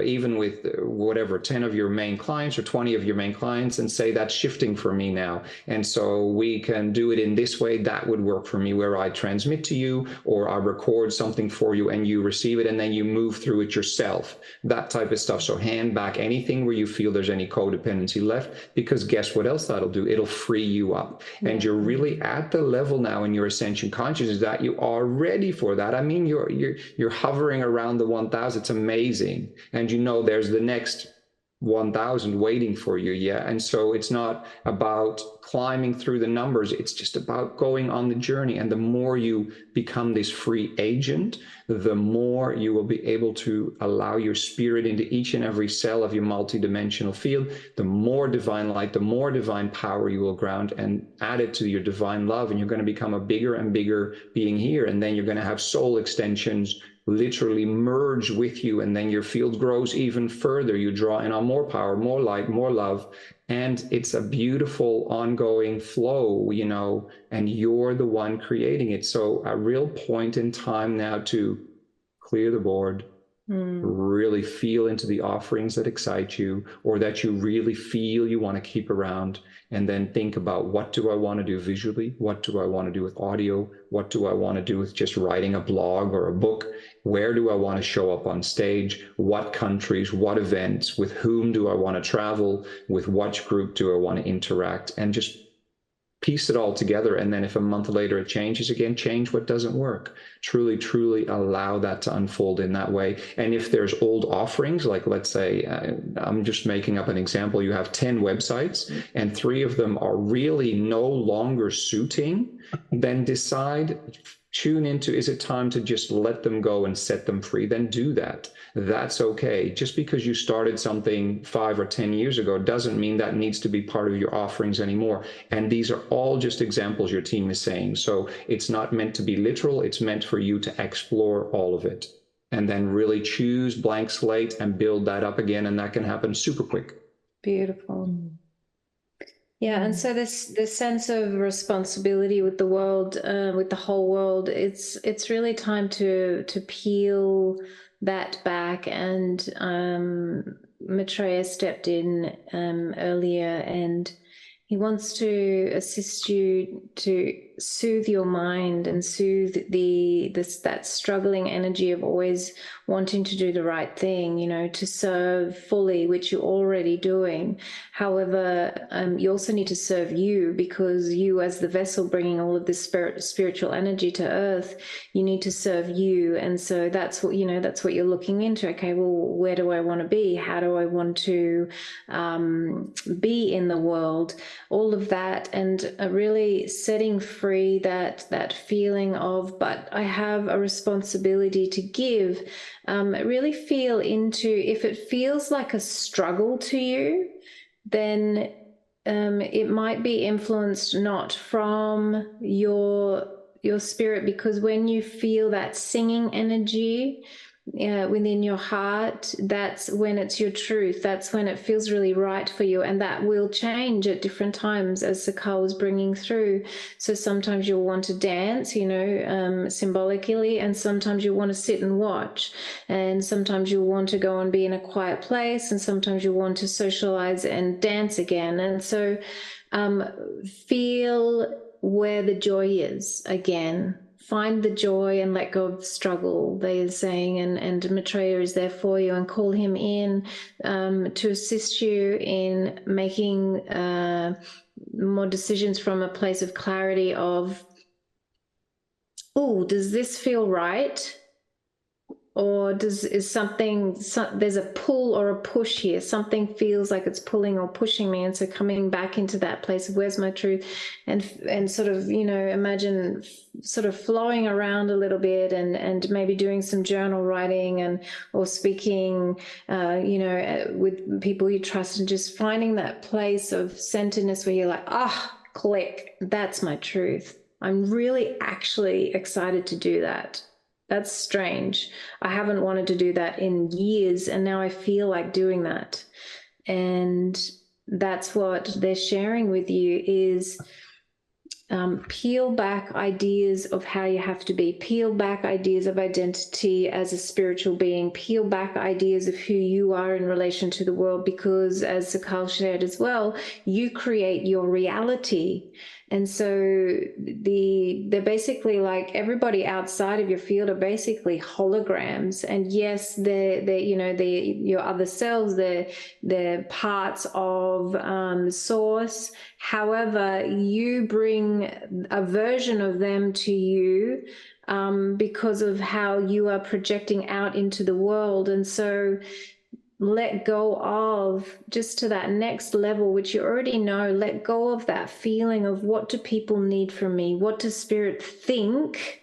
even with whatever 10 of your main clients or 20 of your main clients, and say that's shifting for me now, and so we can do it in this way. That would work for me, where I transmit to you or I record something for you and you receive it and then you move through it yourself, that type of stuff. So hand back anything where you feel there's any codependency left, because guess what else that'll do? It'll free you up. And you're really at the level now in your ascension consciousness that you are ready for that. I mean, you're hovering around the 1000. It's amazing. And you know there's the next 1000 waiting for you. Yeah. And so it's not about climbing through the numbers. It's just about going on the journey. And the more you become this free agent, the more you will be able to allow your spirit into each and every cell of your multidimensional field. The more divine light, the more divine power you will ground and add it to your divine love. And you're going to become a bigger and bigger being here. And then you're going to have soul extensions literally merge with you, and then your field grows even further. You draw in on more power, more light, more love, And it's a beautiful ongoing flow, you know, and you're the one creating it. So a real point in time now to clear the board, really feel into the offerings that excite you or that you really feel you want to keep around, and then think about, what do I want to do visually? What do I want to do with audio? What do I want to do with just writing a blog or a book? Where do I want to show up on stage? What countries, what events, with whom do I want to travel? With what group do I want to interact? And just piece it all together. And then if a month later it changes again, change what doesn't work. Truly, truly allow that to unfold in that way. And if there's old offerings, like let's say, I'm just making up an example, you have 10 websites and 3 of them are really no longer suiting, then decide, tune into, is it time to just let them go and set them free? Then do that. That's okay. Just because you started something 5 or 10 years ago doesn't mean that needs to be part of your offerings anymore. And these are all just examples your team is saying. So it's not meant to be literal. It's meant for you to explore all of it and then really choose blank slate and build that up again. And that can happen super quick. Beautiful. Yeah, and so this sense of responsibility with the world, with the whole world, it's really time to peel that back. And Maitreya stepped in earlier, and he wants to assist you to soothe your mind and soothe that struggling energy of always wanting to do the right thing, you know, to serve fully, which you're already doing. However, you also need to serve you, because you, as the vessel bringing all of this spiritual energy to earth, you need to serve you. And so that's what, you know, that's what you're looking into. Okay, well, where do I want to be? How do I want to be in the world? All of that, and really setting free that feeling of, but I have a responsibility to give. Really feel into, if it feels like a struggle to you, then it might be influenced not from your spirit, because when you feel that singing energy within your heart, that's when it's your truth. That's when it feels really right for you, and that will change at different times, as Sikaal was bringing through. So sometimes you'll want to dance, you know, symbolically, and sometimes you want to sit and watch, and sometimes you'll want to go and be in a quiet place, and sometimes you want to socialize and dance again. And so feel where the joy is again. Find the joy and let go of the struggle, they are saying, and Maitreya is there for you, and call him in to assist you in making more decisions from a place of clarity of, oh, does this feel right? Or is something, there's a pull or a push here. Something feels like it's pulling or pushing me. And so coming back into that place of where's my truth, and sort of, you know, imagine sort of flowing around a little bit, and maybe doing some journal writing or speaking, you know, with people you trust, and just finding that place of centeredness where you're like, click, that's my truth. I'm really actually excited to do that. That's strange. I haven't wanted to do that in years, and now I feel like doing that. And that's what they're sharing with you is peel back ideas of how you have to be, peel back ideas of identity as a spiritual being, peel back ideas of who you are in relation to the world, because as Sikaal shared as well, you create your reality. And so they're basically like, everybody outside of your field are basically holograms. And yes, they're you know, your other cells, they're parts of source. However, you bring a version of them to you because of how you are projecting out into the world. And so let go of, just to that next level, which you already know, let go of that feeling of, what do people need from me? What does spirit think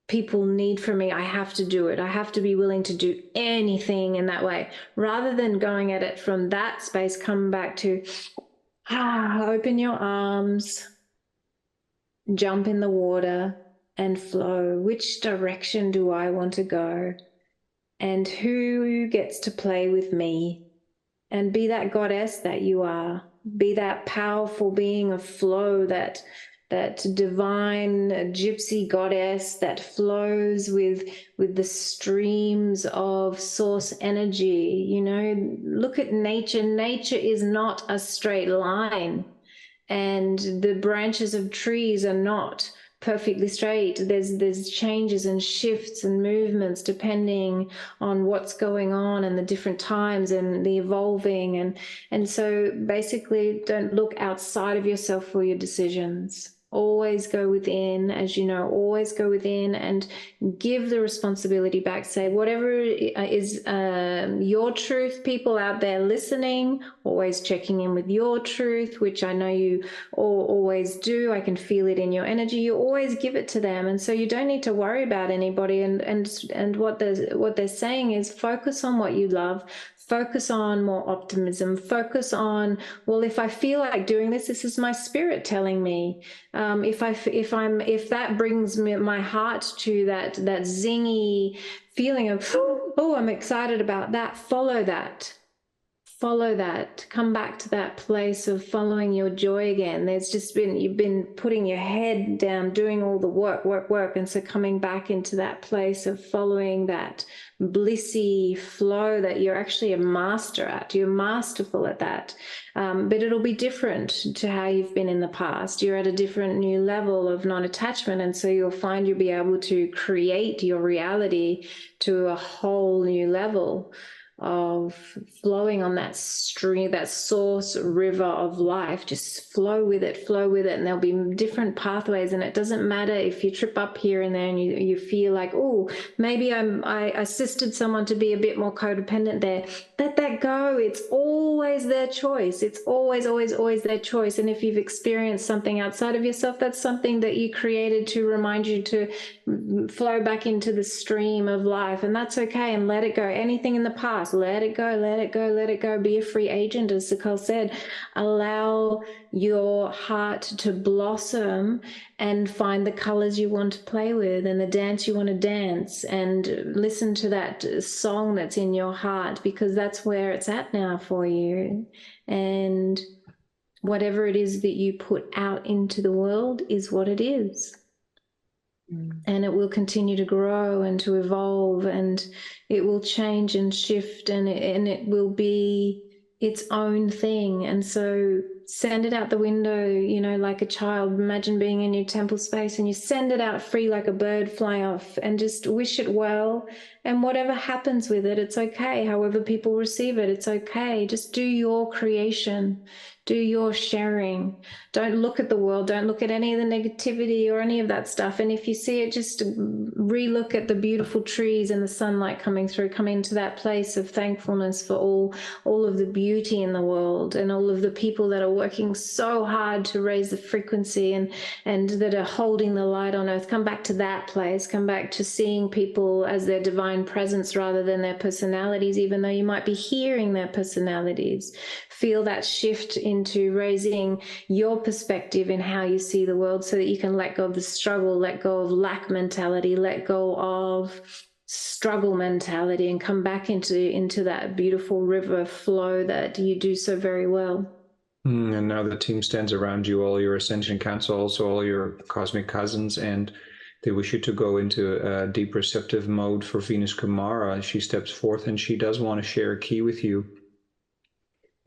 people need from me? I have to do it. I have to be willing to do anything in that way. Rather than going at it from that space, come back to, open your arms, jump in the water and flow. Which direction do I want to go? And who gets to play with me? And be that goddess that you are. Be that powerful being of flow, that divine gypsy goddess that flows with the streams of source energy. You know, look at nature. Nature is not a straight line, and the branches of trees are not perfectly straight. There's changes and shifts and movements depending on what's going on and the different times and the evolving, and so basically don't look outside of yourself for your decisions. Always go within, as you know, always go within and give the responsibility back. Say whatever is your truth. People out there listening, always checking in with your truth, which I know you always do. I can feel it in your energy. You always give it to them, and so you don't need to worry about anybody. And what they're saying is focus on what you love. Focus on more optimism. Focus on, well, if I feel like doing this, this is my spirit telling me. If that brings my heart to that zingy feeling of, oh, I'm excited about that, follow that. Follow that. Come back to that place of following your joy again. You've been putting your head down, doing all the work. And so coming back into that place of following that blissy flow that you're actually a master at. You're masterful at that. But it'll be different to how you've been in the past. You're at a different new level of non-attachment. And so you'll find you'll be able to create your reality to a whole new level of flowing on that stream, that source river of life. Just flow with it, and there'll be different pathways. And it doesn't matter if you trip up here and there and you feel like, oh, maybe I assisted someone to be a bit more codependent there. Let that go. It's always their choice. It's always their choice. And if you've experienced something outside of yourself, that's something that you created to remind you to flow back into the stream of life, and that's okay. And let it go. Anything in the past, let it go, let it go, let it go. Be a free agent, as Sikaal said. Allow your heart to blossom and find the colors you want to play with and the dance you want to dance, and listen to that song that's in your heart, because that's where it's at now for you. And whatever it is that you put out into the world is what it is. And it will continue to grow and to evolve, and it will change and shift, and it will be its own thing. And so send it out the window, you know, like a child. Imagine being in your temple space and you send it out free like a bird flying off, and just wish it well. And whatever happens with it, it's okay. However people receive it, it's okay. Just do your creation. Do your sharing. Don't look at the world. Don't look at any of the negativity or any of that stuff. And if you see it, just re-look at the beautiful trees and the sunlight coming through. Come into that place of thankfulness for all of the beauty in the world, and all of the people that are working so hard to raise the frequency and that are holding the light on earth. Come back to that place. Come back to seeing people as their divine presence rather than their personalities, even though you might be hearing their personalities. Feel that shift into raising your perspective in how you see the world, so that you can let go of the struggle, let go of lack mentality, let go of struggle mentality, and come back into that beautiful river flow that you do so very well. And now the team stands around you, all your Ascension Council, also all your cosmic cousins, and they wish you to go into a deep receptive mode for Venus Kumara. She steps forth and she does want to share a key with you.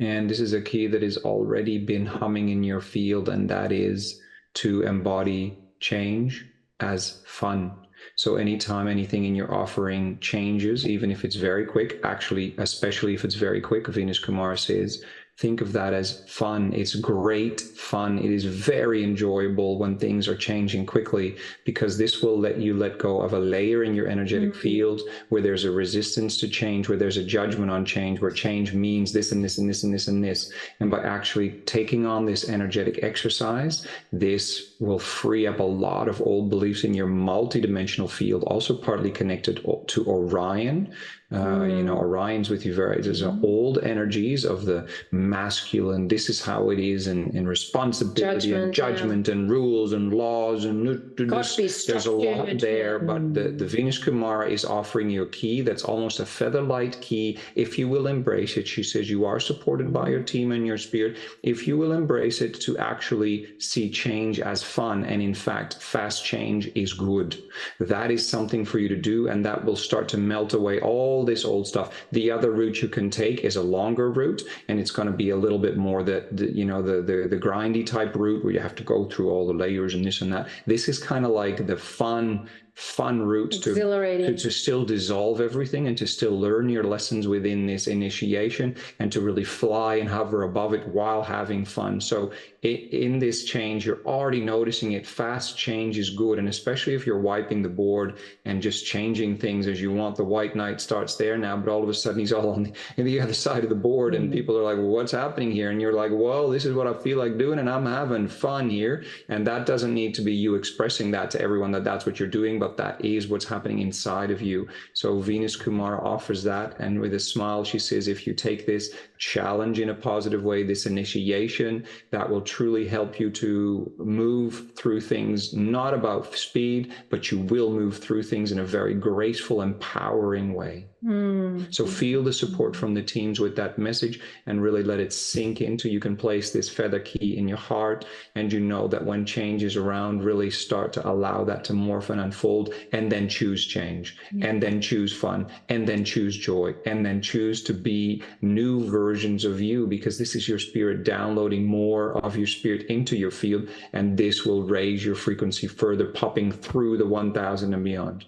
And this is a key that has already been humming in your field, and that is to embody change as fun. So anytime anything in your offering changes, even if it's very quick, actually, especially if it's very quick, Venus Kumara says, think of that as fun. It's great fun. It is very enjoyable when things are changing quickly, because this will let you let go of a layer in your energetic field where there's a resistance to change, where there's a judgment on change, where change means this and this and this and this and this. And by actually taking on this energetic exercise, this will free up a lot of old beliefs in your multidimensional field, also partly connected to Orion, Orion's with you very, there's old energies of the masculine, this is how it is, and responsibility and judgment and rules and laws, and there's a lot there. But the Venus Kumara is offering you a key that's almost a feather light key. If you will embrace it, she says you are supported by your team and your spirit. If you will embrace it, to actually see change as fun, and in fact fast change is good. That is something for you to do, and that will start to melt away all this old stuff. The other route you can take is a longer route, and it's going to be a little bit more the grindy type route where you have to go through all the layers and this and that. This is kind of like the fun route to still dissolve everything and to still learn your lessons within this initiation, and to really fly and hover above it while having fun. So in this change, you're already noticing it. Fast change is good, and especially if you're wiping the board and just changing things as you want. The white knight starts there now, but all of a sudden he's all on the other side of the board, and people are like, well, what's happening here? And you're like, well, this is what I feel like doing, and I'm having fun here. And that doesn't need to be you expressing that to everyone that that's what you're doing, but that is what's happening inside of you. So Venus Kumara offers that, and with a smile she says, if you take this challenge in a positive way, this initiation, that will truly help you to move through things, not about speed, but you will move through things in a very graceful, empowering way. So feel the support from the teams with that message, and really let it sink into. You can place this feather key in your heart, and you know that when change is around, really start to allow that to morph and unfold, and then choose change, and then choose fun, and then choose joy, and then choose to be new versions of you, because this is your spirit downloading more of your spirit into your field, and this will raise your frequency further, popping through the 1000 and beyond.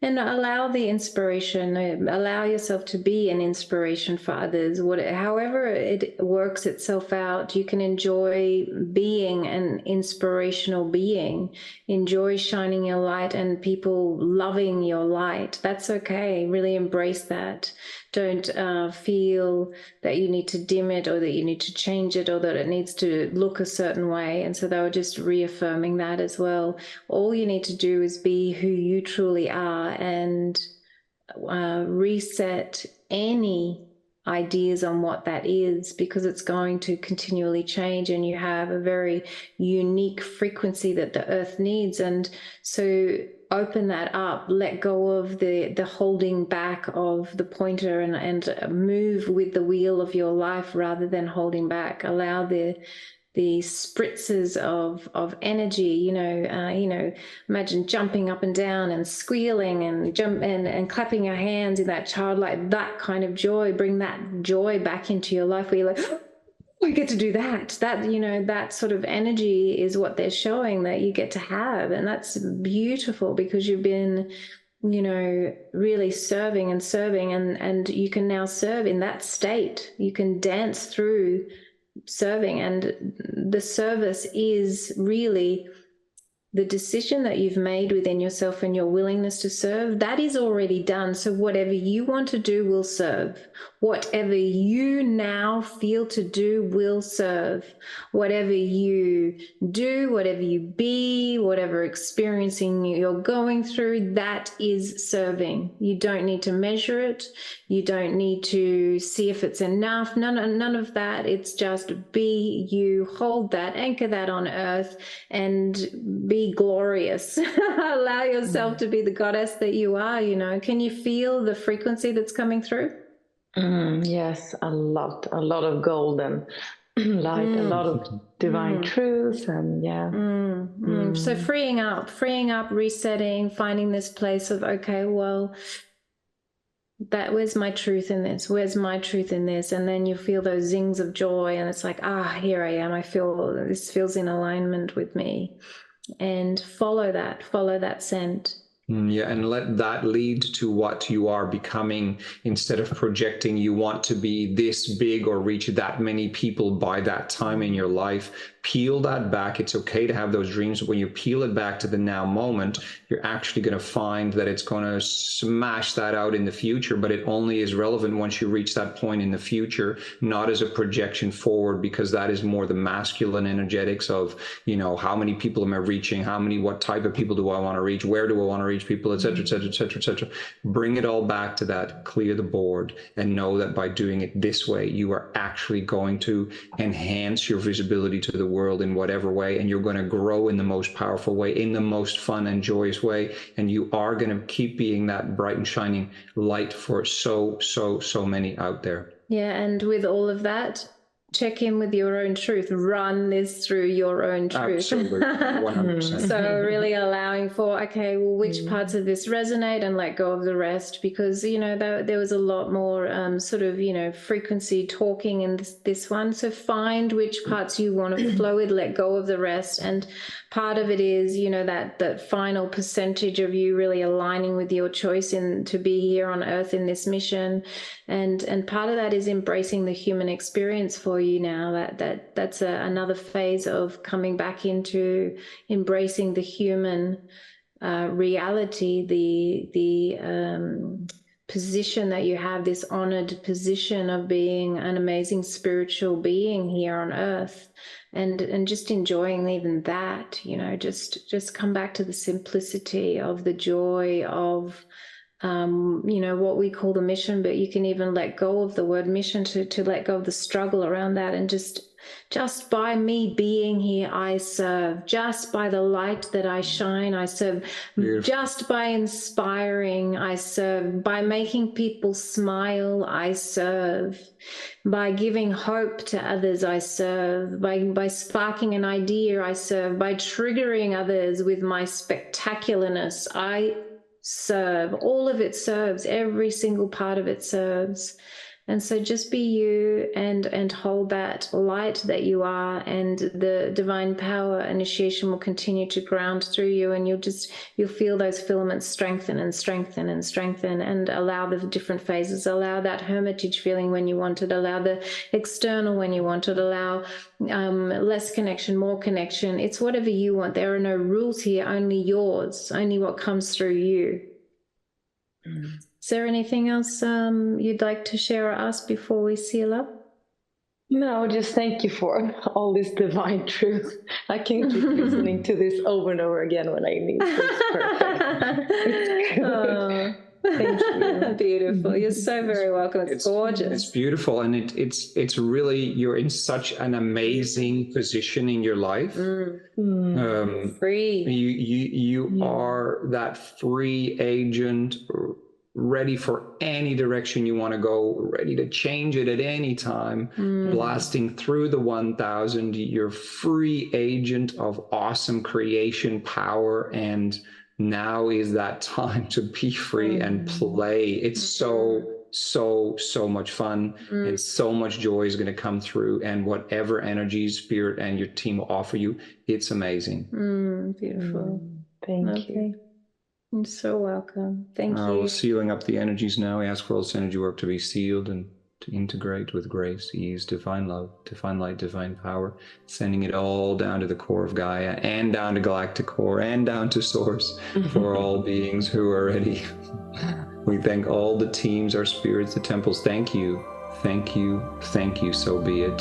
And allow the inspiration, allow yourself to be an inspiration for others. However it works itself out, you can enjoy being an inspirational being, enjoy shining your light and people loving your light. That's okay. Really embrace that. Don't feel that you need to dim it, or that you need to change it, or that it needs to look a certain way. And so they were just reaffirming that as well. All you need to do is be who you truly are, and reset any ideas on what that is, because it's going to continually change, and you have a very unique frequency that the earth needs. And so open that up, let go of the holding back of the pointer, and move with the wheel of your life rather than holding back. Allow the spritzes of energy, imagine jumping up and down and squealing and clapping your hands in that childlike, that kind of joy. Bring that joy back into your life, where you're like, I get to do that. That sort of energy is what they're showing that you get to have. And that's beautiful, because you've been, really serving, and you can now serve in that state. You can dance through serving, and the service is really the decision that you've made within yourself, and your willingness to serve, that is already done. So whatever you want to do will serve. Whatever you now feel to do will serve. Whatever you do, whatever you be, whatever experiencing you're going through, that is serving. You don't need to measure it. You don't need to see if it's enough. None of that. It's just be you, hold that, anchor that on earth, and be glorious. Allow yourself to be the goddess that you are. Can you feel the frequency that's coming through? Yes, a lot of golden light, a lot of divine truth, and So freeing up, resetting, finding this place of, okay, well, where's my truth in this? Where's my truth in this? And then you feel those zings of joy, and it's like, here I am. I feel this feels in alignment with me, and follow that scent. And let that lead to what you are becoming, instead of projecting you want to be this big or reach that many people by that time in your life. peel that back. It's okay to have those dreams, but when you peel it back to the now moment, you're actually going to find that it's going to smash that out in the future, but it only is relevant once you reach that point in the future, not as a projection forward, because that is more the masculine energetics of, you know, how many people am I reaching? What type of people do I want to reach? Where do I want to reach people, et cetera, et cetera, et cetera, et cetera. Bring it all back to that, clear the board, and know that by doing it this way, you are actually going to enhance your visibility to the world in whatever way, and you're going to grow in the most powerful way, in the most fun and joyous way, and you are going to keep being that bright and shining light for so many out there. Yeah, and with all of that, check in with your own truth. Run this through your own truth. Absolutely, 100%. So really allowing for, okay, well, which parts of this resonate, and let go of the rest, because, you know, there was a lot more sort of, you know, frequency talking in this one. So find which parts you want to flow with, let go of the rest. And part of it is, you know, that final percentage of you really aligning with your choice to be here on Earth in this mission. And part of that is embracing the human experience for you now. That's another phase of coming back into embracing the human reality, the position that you have, this honored position of being an amazing spiritual being here on Earth, and just enjoying even that, you know, just come back to the simplicity of the joy of you know, what we call the mission, but you can even let go of the word mission to let go of the struggle around that, and just by me being here, I serve. Just by the light that I shine, I serve. Beautiful. Just by inspiring, I serve. By making people smile, I serve. By giving hope to others, I serve. By sparking an idea, I serve. By triggering others with my spectacularness, I serve. All of it serves. Every single part of it serves. And so just be you and hold that light that you are, and the divine power initiation will continue to ground through you, and you'll feel those filaments strengthen and strengthen and strengthen, and allow the different phases. Allow that hermitage feeling when you want it, allow the external when you want it, allow less connection, more connection. It's whatever you want. There are no rules here, only yours, only what comes through you. Is there anything else you'd like to share or ask before we seal up? No, just thank you for all this divine truth. I can keep listening to this over and over again when I need. It's perfect. It's oh, thank you. Beautiful. You're so very welcome. It's gorgeous. It's beautiful, and it's really, you're in such an amazing position in your life. Free. You are that free agent, ready for any direction you want to go, ready to change it at any time, blasting through the 1000. You're free agent of awesome creation power, and now is that time to be free and play. It's so much fun, and so much joy is going to come through, and whatever energy, spirit, and your team will offer you, it's amazing. Beautiful. Thank you. You're so welcome. Thank you. We're sealing up the energies now. We ask for all this energy work to be sealed and to integrate with grace, ease, divine love, divine light, divine power, sending it all down to the core of Gaia, and down to galactic core, and down to source for all beings who are ready. We thank all the teams, our spirits, the temples. Thank you, thank you, thank you. So be it.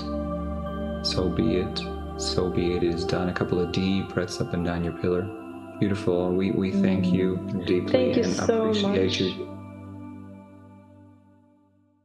So be it. So be it. It is done. A couple of deep breaths up and down your pillar. Beautiful. We thank you deeply, thank you and so appreciate much. you